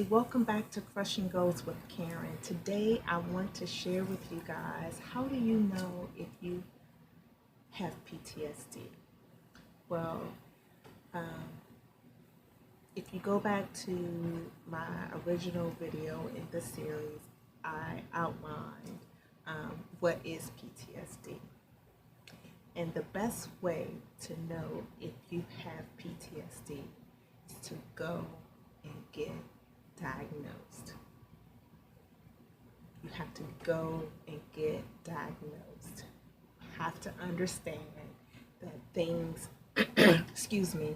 welcome back to Crushing Goals with Karen. Today I want to share with you guys, how do you know if you have PTSD? Well, if you go back to my original video in the series, I outlined what is PTSD. And the best way to know if you have PTSD is to go and get diagnosed. You have to go and get diagnosed. You have to understand that things, excuse me,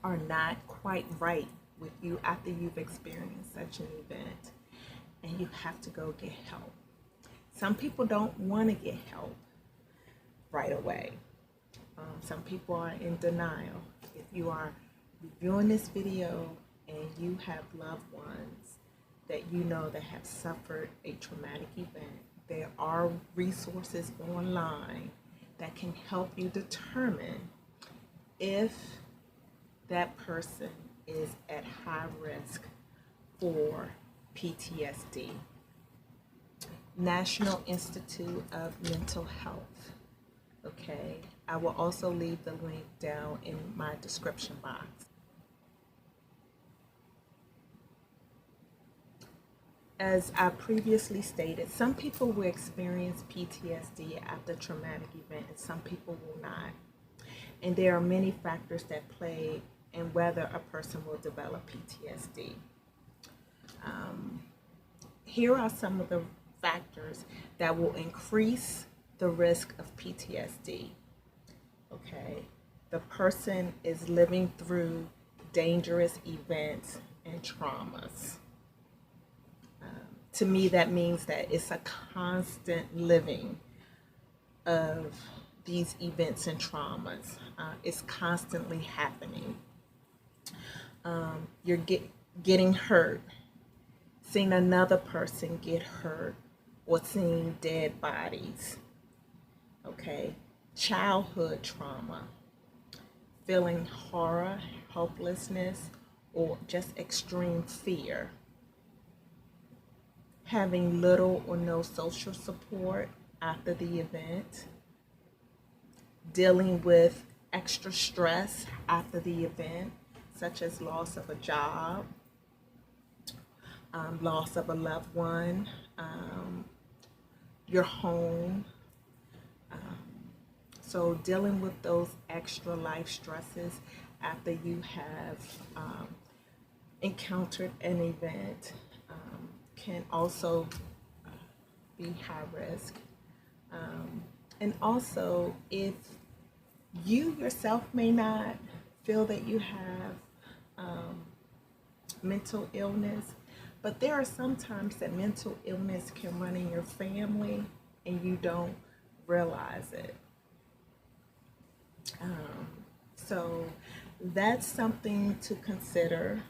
are not quite right with you after you've experienced such an event, and you have to go get help. Some people don't want to get help right away. Some people are in denial. If you are reviewing this video and you have loved ones that you know that have suffered a traumatic event, there are resources online that can help you determine if that person is at high risk for PTSD. National Institute of Mental Health. Okay, I will also leave the link down in my description box. As I previously stated, some people will experience PTSD after a traumatic event and some people will not. And there are many factors that play in whether a person will develop PTSD. Here are some of the factors that will increase the risk of PTSD. Okay, the person is living through dangerous events and traumas. To me, that means that it's a constant living of these events and traumas. It's constantly happening. You're getting hurt, seeing another person get hurt, or seeing dead bodies. Okay, childhood trauma, feeling horror, helplessness, or just extreme fear. Having little or no social support after the event. Dealing with extra stress after the event, such as loss of a job, loss of a loved one, your home. So dealing with those extra life stresses after you have encountered an event can also be high risk. And also, if you yourself may not feel that you have mental illness, but there are some times that mental illness can run in your family and you don't realize it. So that's something to consider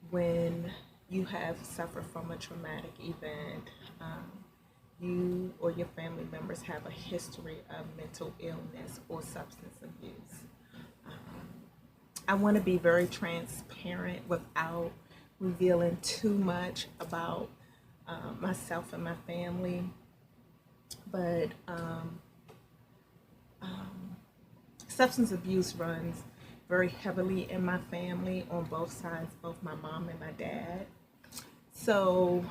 when you have suffered from a traumatic event. You or your family members have a history of mental illness or substance abuse. I want to be very transparent without revealing too much about myself and my family, but substance abuse runs very heavily in my family on both sides, both my mom and my dad. So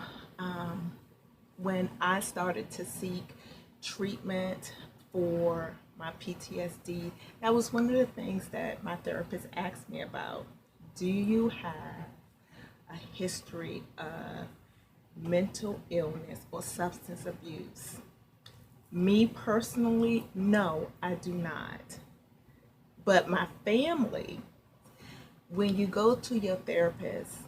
when I started to seek treatment for my PTSD, that was one of the things that my therapist asked me about. Do you have a history of mental illness or substance abuse? Me personally, no, I do not. But my family, when you go to your therapist,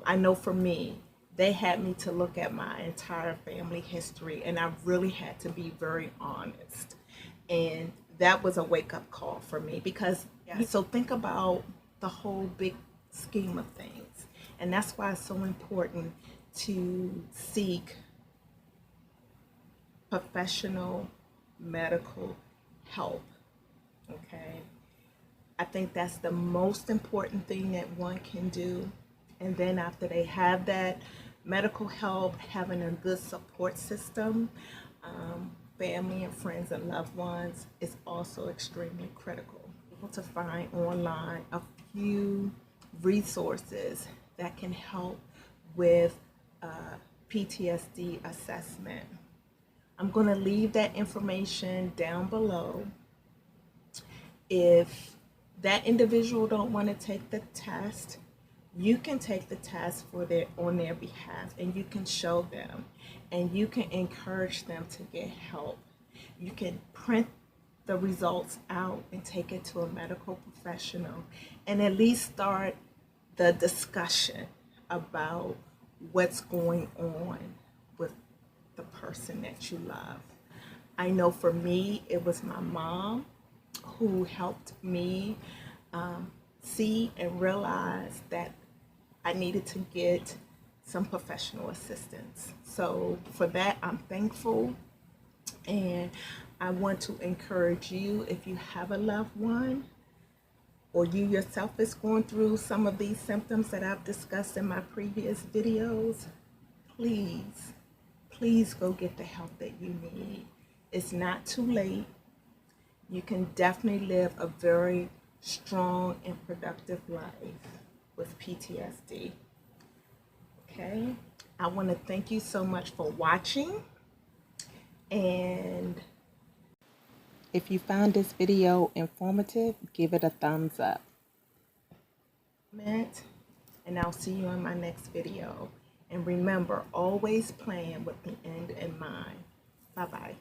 I know for me, they had me to look at my entire family history, and I really had to be very honest. And that was a wake-up call for me because, so think about the whole big scheme of things. And that's why it's so important to seek professional medical help, okay? I think that's the most important thing that one can do. And then after they have that medical help, having a good support system, family and friends and loved ones is also extremely critical. Able to find online a few resources that can help with PTSD assessment. I'm going to leave that information down below. If that individual don't want to take the test, you can take the test on their behalf, and you can show them, and you can encourage them to get help. You can print the results out and take it to a medical professional and at least start the discussion about what's going on with the person that you love. I know for me, it was my mom who helped me see and realize that I needed to get some professional assistance. So for that, I'm thankful. And I want to encourage you, if you have a loved one or you yourself is going through some of these symptoms that I've discussed in my previous videos, please go get the help that you need. It's not too late. You can definitely live a very strong and productive life with PTSD. Okay, I want to thank you so much for watching, and if you found this video informative, give it a thumbs up. And I'll see you in my next video. And remember, always plan with the end in mind. Bye-bye.